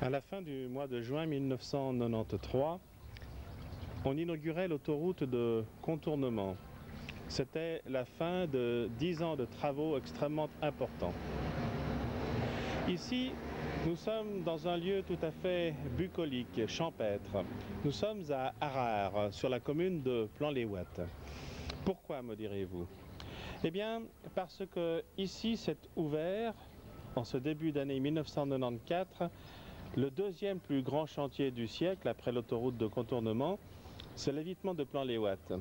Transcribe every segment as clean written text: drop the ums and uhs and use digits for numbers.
À la fin du mois de juin 1993, on inaugurait l'autoroute de contournement. C'était la fin de 10 ans de travaux extrêmement importants. Ici, nous sommes dans un lieu tout à fait bucolique, champêtre. Nous sommes à Harare, sur la commune de Plan-les-Ouates. Pourquoi, me direz-vous? Eh bien, parce que ici s'est ouvert, en ce début d'année 1994, le deuxième plus grand chantier du siècle, après l'autoroute de contournement, c'est l'évitement de Plan-les-Ouates.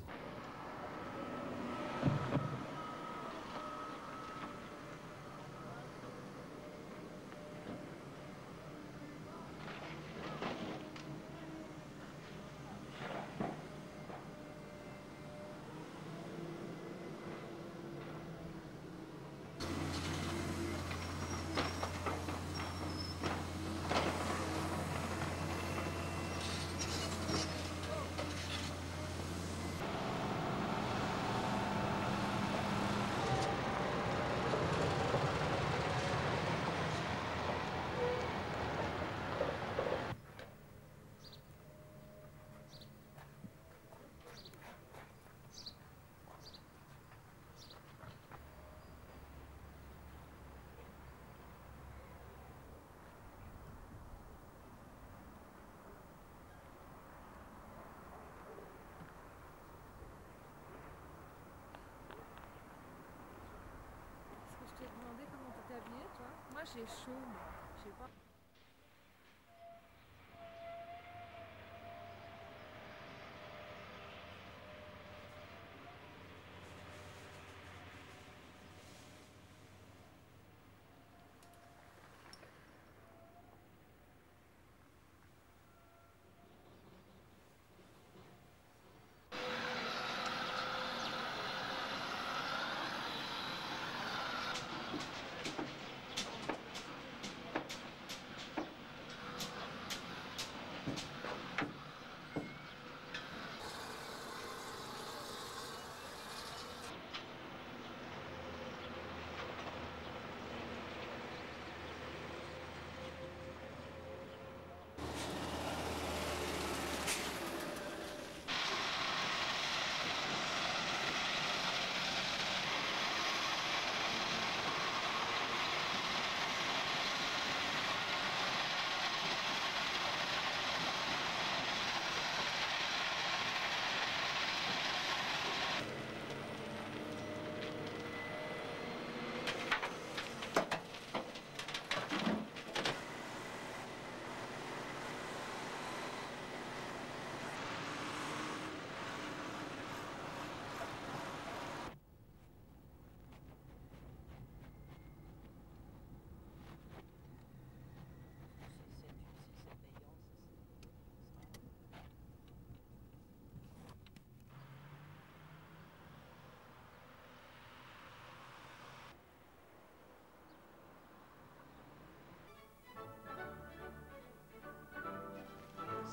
Je t'ai demandé comment tu étais habillée, toi. Moi, j'ai chaud, moi. Je sais pas.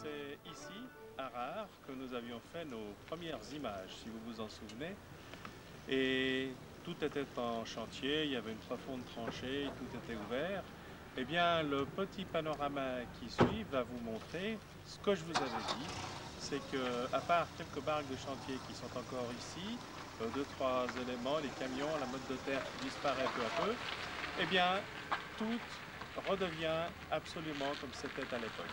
C'est ici, à Harare, que nous avions fait nos premières images, si vous vous en souvenez. Et tout était en chantier, il y avait une profonde tranchée, tout était ouvert. Eh bien, le petit panorama qui suit va vous montrer ce que je vous avais dit. C'est que, à part quelques barques de chantier qui sont encore ici, deux, trois éléments, les camions, la motte de terre qui disparaît peu à peu, eh bien, tout redevient absolument comme c'était à l'époque.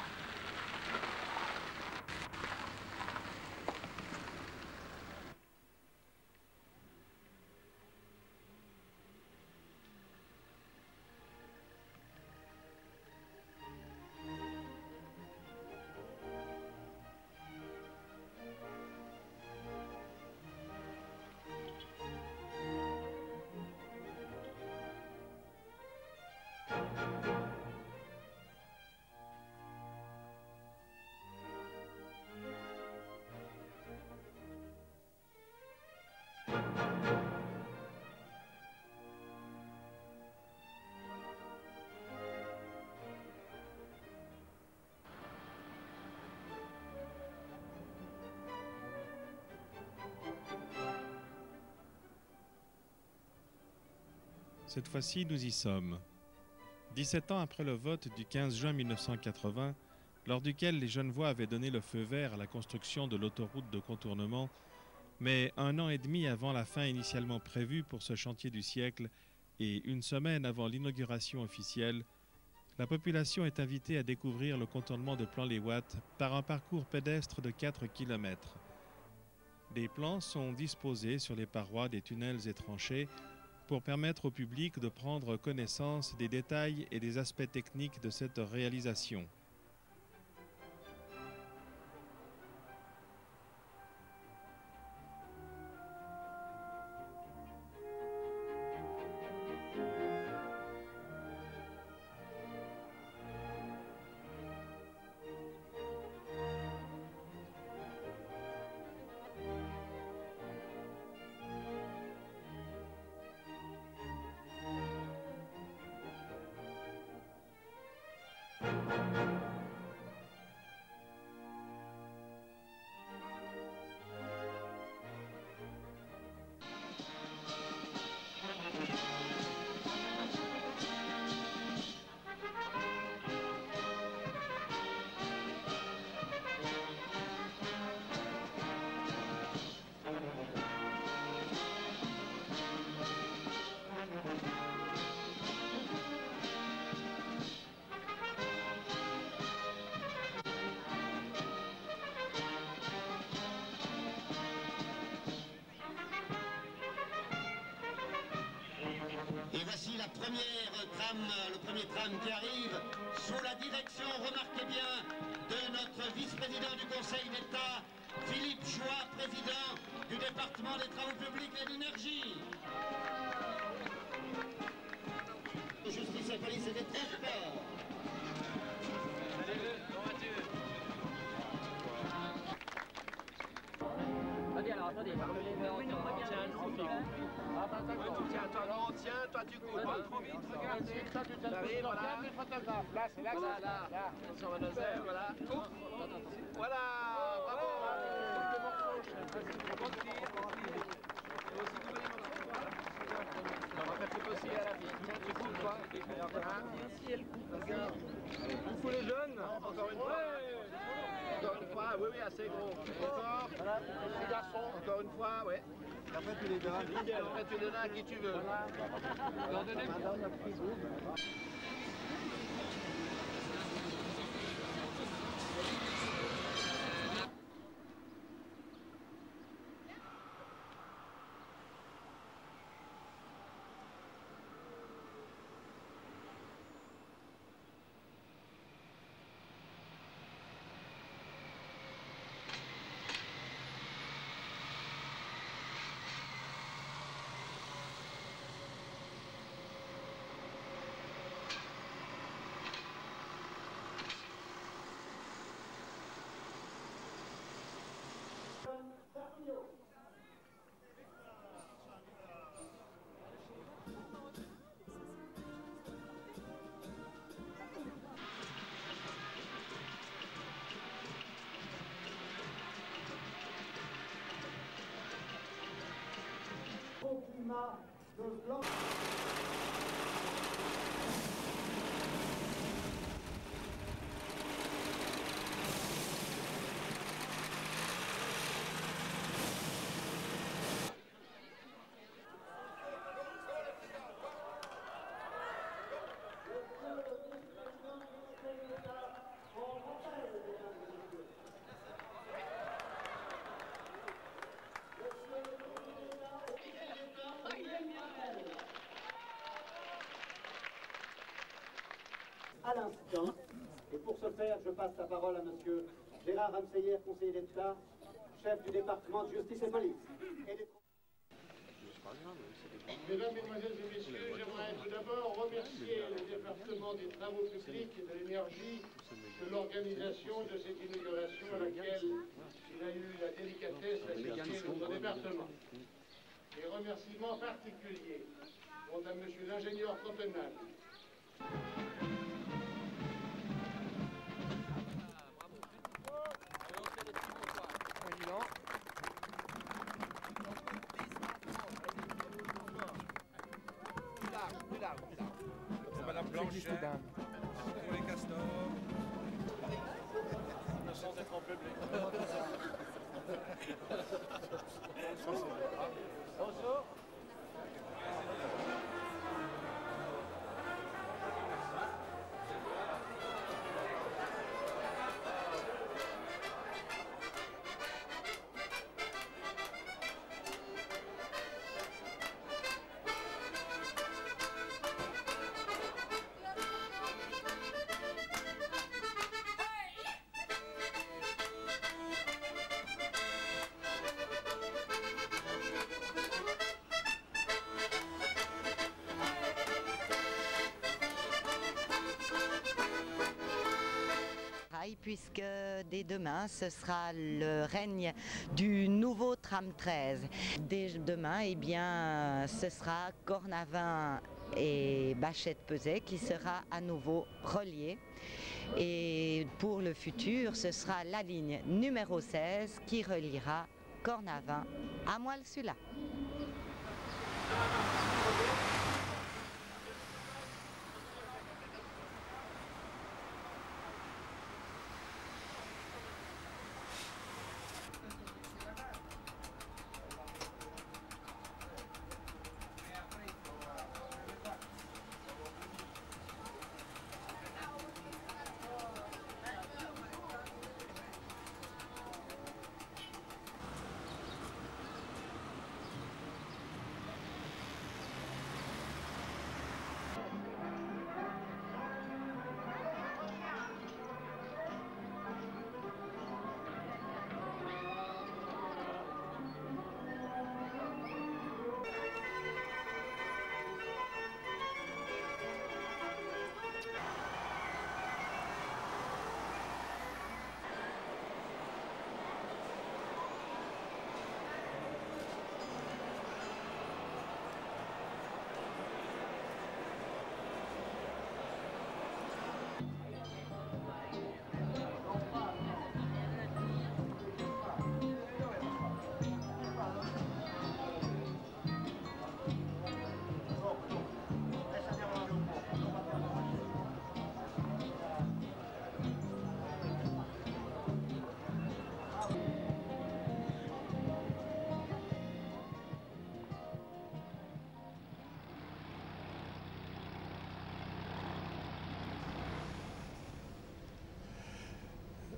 Cette fois-ci, nous y sommes. 17 ans après le vote du 15 juin 1980, lors duquel les Genevois avaient donné le feu vert à la construction de l'autoroute de contournement, mais 1 an et demi avant la fin initialement prévue pour ce chantier du siècle et 1 semaine avant l'inauguration officielle, la population est invitée à découvrir le contournement de Plan-les-Ouates par un parcours pédestre de 4 km. Des plans sont disposés sur les parois des tunnels et tranchées pour permettre au public de prendre connaissance des détails et des aspects techniques de cette réalisation. Et voici le premier tram qui arrive, sous la direction, remarquez bien, de notre vice-président du Conseil d'État, Philippe Joie, président du département des Travaux publics et de l'énergie. Justice et police et des transports. Alors attendez, on tient, toi tu cours. Pas trop vite, regarde. T'arrives, voilà. Là, c'est là, là. Attention, Manozer, voilà. Voilà, bravo. On va faire tout possible à la vie. Tu cours, toi. Ici, elle court. Regarde. Il faut les jeunes. Encore une fois. Encore une fois, oui, assez gros. Encore. Voilà, les garçons. Encore une fois, oui. Après, tu les donnes. Après, tu les donnes à qui tu veux. Leur donner. À l'instant, et pour ce faire, je passe la parole à monsieur Gérard Ramseyer, conseiller d'État, chef du département de justice et police. Mesdames, Mesdemoiselles et Messieurs, j'aimerais tout d'abord remercier le département des Travaux publics et de l'énergie de l'organisation de cette inauguration à laquelle il a eu la délicatesse d'assister notre département. Des remerciements particuliers vont à monsieur l'ingénieur Cantonal. Madame Blanc. existe, dame. Pour les castors. Sans être en public. Bonjour. Puisque dès demain, ce sera le règne du nouveau tram 13. Dès demain, eh bien, ce sera Cornavin et Bachette-Pezet qui sera à nouveau relié. Et pour le futur, ce sera la ligne numéro 16 qui reliera Cornavin à Moelle-Sula.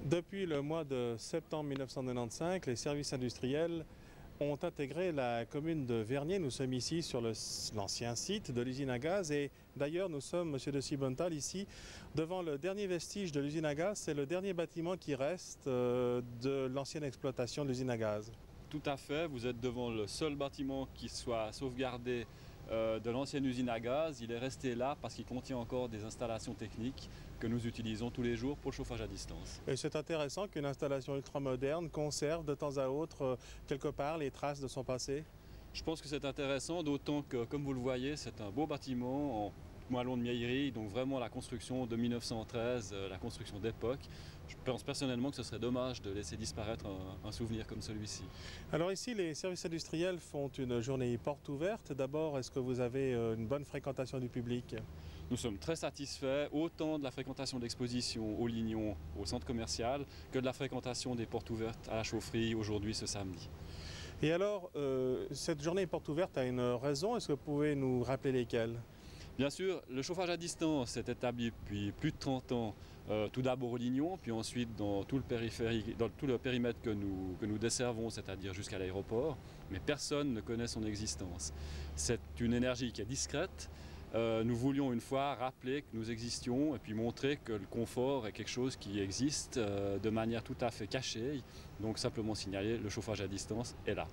Depuis le mois de septembre 1995, les services industriels ont intégré la commune de Vernier. Nous sommes ici sur l'ancien site de l'usine à gaz et d'ailleurs nous sommes, monsieur de Sibontal, ici devant le dernier vestige de l'usine à gaz. C'est le dernier bâtiment qui reste de l'ancienne exploitation de l'usine à gaz. Tout à fait, vous êtes devant le seul bâtiment qui soit sauvegardé de l'ancienne usine à gaz. Il est resté là parce qu'il contient encore des installations techniques que nous utilisons tous les jours pour le chauffage à distance. Et c'est intéressant qu'une installation ultramoderne conserve de temps à autre quelque part les traces de son passé. Je pense que c'est intéressant, d'autant que, comme vous le voyez, c'est un beau bâtiment en moellon de Miillerie, donc vraiment la construction de 1913, la construction d'époque. Je pense personnellement que ce serait dommage de laisser disparaître un souvenir comme celui-ci. Alors ici, les services industriels font une journée porte ouverte. D'abord, est-ce que vous avez une bonne fréquentation du public ? Nous sommes très satisfaits, autant de la fréquentation d'exposition au Lignon, au centre commercial, que de la fréquentation des portes ouvertes à la chaufferie aujourd'hui ce samedi. Et alors, cette journée porte ouverte a une raison. Est-ce que vous pouvez nous rappeler lesquelles ? Bien sûr, le chauffage à distance est établi depuis plus de 30 ans, tout d'abord au Lignon, puis ensuite dans tout le périmètre que nous desservons, c'est-à-dire jusqu'à l'aéroport, mais personne ne connaît son existence. C'est une énergie qui est discrète. Nous voulions une fois rappeler que nous existions et puis montrer que le confort est quelque chose qui existe de manière tout à fait cachée. Donc simplement signaler, le chauffage à distance est là.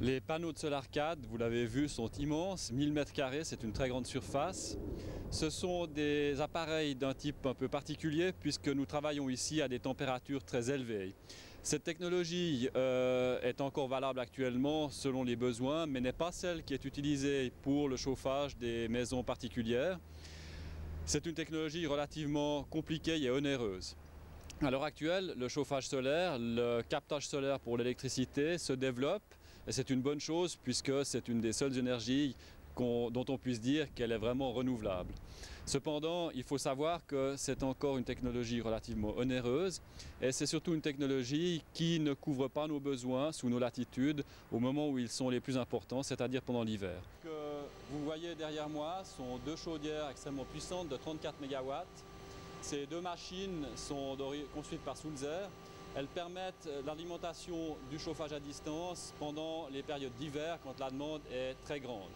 Les panneaux de Solarcade, vous l'avez vu, sont immenses, 1000 m², c'est une très grande surface. Ce sont des appareils d'un type un peu particulier puisque nous travaillons ici à des températures très élevées. Cette technologie est encore valable actuellement selon les besoins, mais n'est pas celle qui est utilisée pour le chauffage des maisons particulières. C'est une technologie relativement compliquée et onéreuse. À l'heure actuelle, le chauffage solaire, le captage solaire pour l'électricité se développe et c'est une bonne chose puisque c'est une des seules énergies dont on puisse dire qu'elle est vraiment renouvelable. Cependant, il faut savoir que c'est encore une technologie relativement onéreuse et c'est surtout une technologie qui ne couvre pas nos besoins sous nos latitudes au moment où ils sont les plus importants, c'est-à-dire pendant l'hiver. Ce que vous voyez derrière moi sont deux chaudières extrêmement puissantes de 34 MW. Ces deux machines sont construites par Sulzer. Elles permettent l'alimentation du chauffage à distance pendant les périodes d'hiver quand la demande est très grande.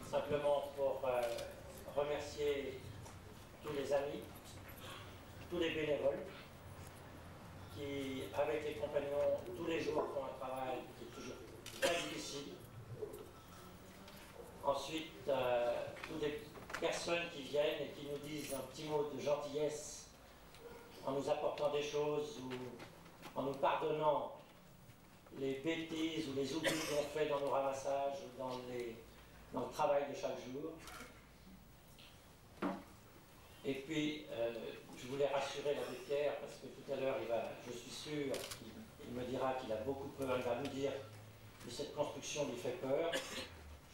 Simplement pour remercier tous les amis, tous les bénévoles qui, avec les compagnons, tous les jours font un travail qui est toujours très difficile. Ensuite, toutes les personnes qui viennent et qui nous disent un petit mot de gentillesse en nous apportant des choses ou en nous pardonnant les bêtises ou les oublis qu'on fait dans nos ramassages ou dans le travail de chaque jour. Et puis, je voulais rassurer l'abbé Pierre, parce que tout à l'heure, je suis sûr qu'il me dira qu'il a beaucoup peur, il va nous dire que cette construction lui fait peur.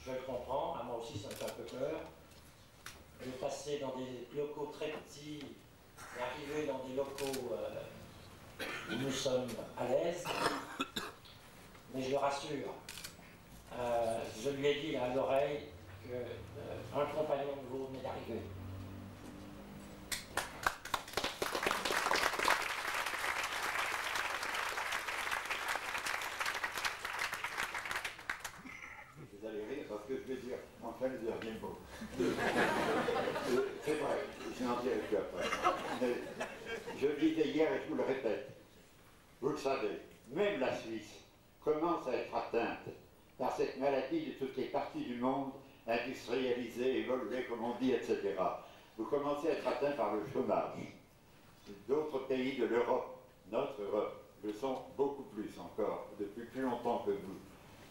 Je le comprends, à moi aussi ça me fait un peu peur. De passer dans des locaux très petits et arriver dans des locaux où nous sommes à l'aise. Mais je le rassure. Je lui ai dit à l'oreille qu'un compagnon nouveau venait d'arriver. Vous allez rire parce que je vais dire enfin le dernier mot. C'est vrai, je n'en dirai plus après. Mais je le disais hier et je vous le répète. Vous le savez, même la Suisse commence à être atteinte par cette maladie de toutes les parties du monde, industrialisées, évoluées, comme on dit, etc. Vous commencez à être atteint par le chômage. D'autres pays de l'Europe, notre Europe, le sont beaucoup plus encore, depuis plus longtemps que vous.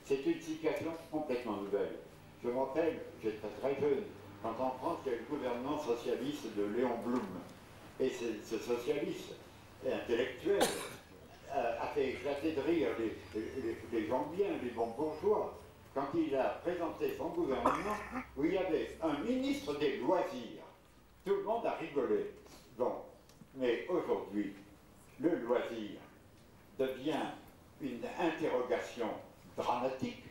C'est une situation complètement nouvelle. Je me rappelle, j'étais très jeune, quand en France, il y a eu le gouvernement socialiste de Léon Blum. Et ce socialiste intellectuel a fait éclater de rire les gens bien, les bons bourgeois, quand il a présenté son gouvernement où il y avait un ministre des loisirs. Tout le monde a rigolé. Bon, mais aujourd'hui, le loisir devient une interrogation dramatique.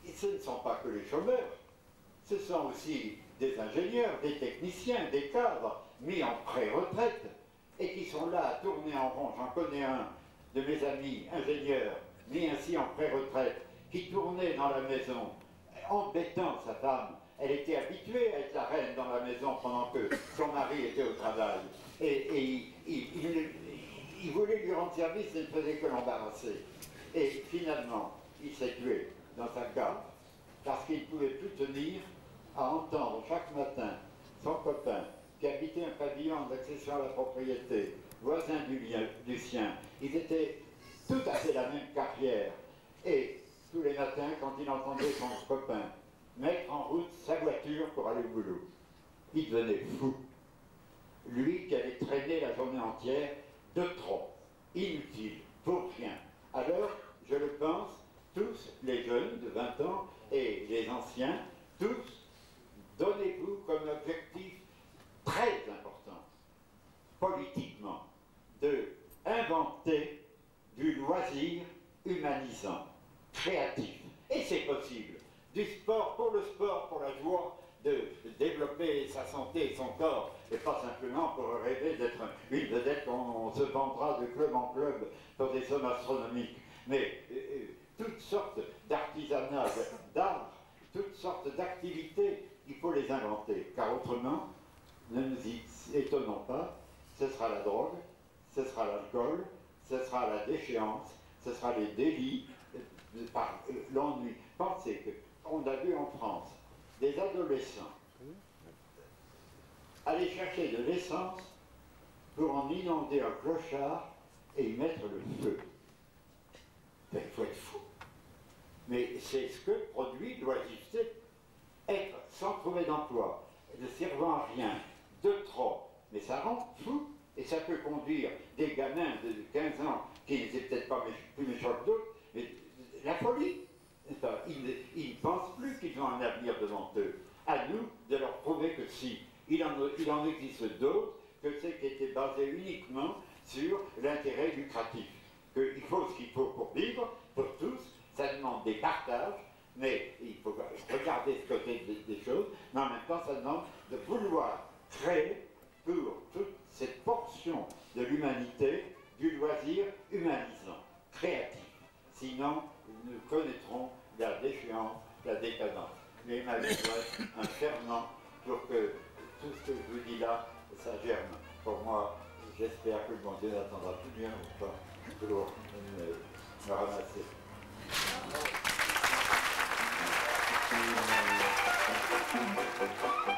Et ce ne sont pas que les chômeurs, ce sont aussi des ingénieurs, des techniciens, des cadres mis en pré-retraite et qui sont là à tourner en rond. J'en connais un de mes amis ingénieurs mis ainsi en pré-retraite qui tournait dans la maison embêtant sa femme. Elle était habituée à être la reine dans la maison pendant que son mari était au travail. Et il voulait lui rendre service et ne faisait que l'embarrasser. Et finalement, il s'est tué dans sa cave parce qu'il ne pouvait plus tenir à entendre chaque matin son copain, qui habitait un pavillon d'accession à la propriété, voisin du sien. Ils étaient tout à fait la même carrière. Et tous les matins, quand il entendait son copain mettre en route sa voiture pour aller au boulot, il devenait fou. Lui qui avait traîné la journée entière de trop, inutile, pour rien. Alors, je le pense, tous les jeunes de 20 ans et les anciens, tous, donnez-vous comme objectif très important, politiquement, de inventer du loisir humanisant, créatif. Et c'est possible. Du sport, pour la joie de développer sa santé et son corps, et pas simplement pour rêver d'être une vedette qu'on se vendra de club en club pour des sommes astronomiques. Mais toutes sortes d'artisanat, d'art, toutes sortes d'activités, il faut les inventer, car autrement, ne nous y étonnons pas, ce sera la drogue, ce sera l'alcool, ce sera la déchéance, ce sera les délits, l'ennui. Pensez qu'on a vu en France des adolescents aller chercher de l'essence pour en inonder un clochard et y mettre le feu. Il faut être fou. Mais c'est ce que produit l'oisiveté. Être sans trouver d'emploi, ne servant à rien, de trop, mais ça rend fou. Et ça peut conduire des gamins de 15 ans qui n'étaient peut-être pas plus méchants que d'autres, mais la folie. Ils ne pensent plus qu'ils ont un avenir devant eux. À nous de leur prouver que si, il en existe d'autres, que c'est qui était basé uniquement sur l'intérêt lucratif. Qu'il faut ce qu'il faut pour vivre, pour tous, ça demande des partages, mais il faut regarder ce côté des choses, mais en même temps ça demande de vouloir créer pour toute cette portion de l'humanité du loisir humanisant, créatif. Sinon, nous connaîtrons la déchéance, la décadence. Mais ma vie doit être un ferment pour que tout ce que je vous dis là, ça germe. Pour moi, j'espère que le bon Dieu n'attendra plus bien longtemps pour me ramasser. Thank you.